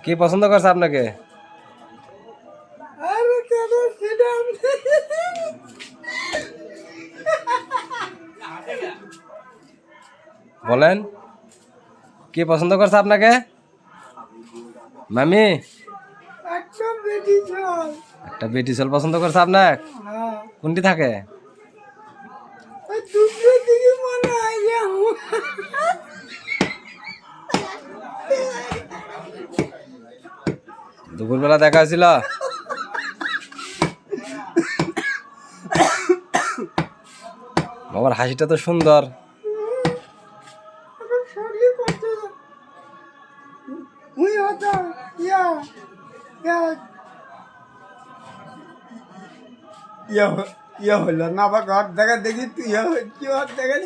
কি পছন্দ করছে আপনাকে? বলেন, কি পছন্দ করছে আপনাকে? মামি একটা বেটি চল পছন্দ করছে আপনার? কোনটি থাকে? দুপুরবেলা দেখা হয়েছিল? আমার হাসিটা তো সুন্দর। হলো না, আবার ঘর দেখা দেখি তুই কি ঘর দেখা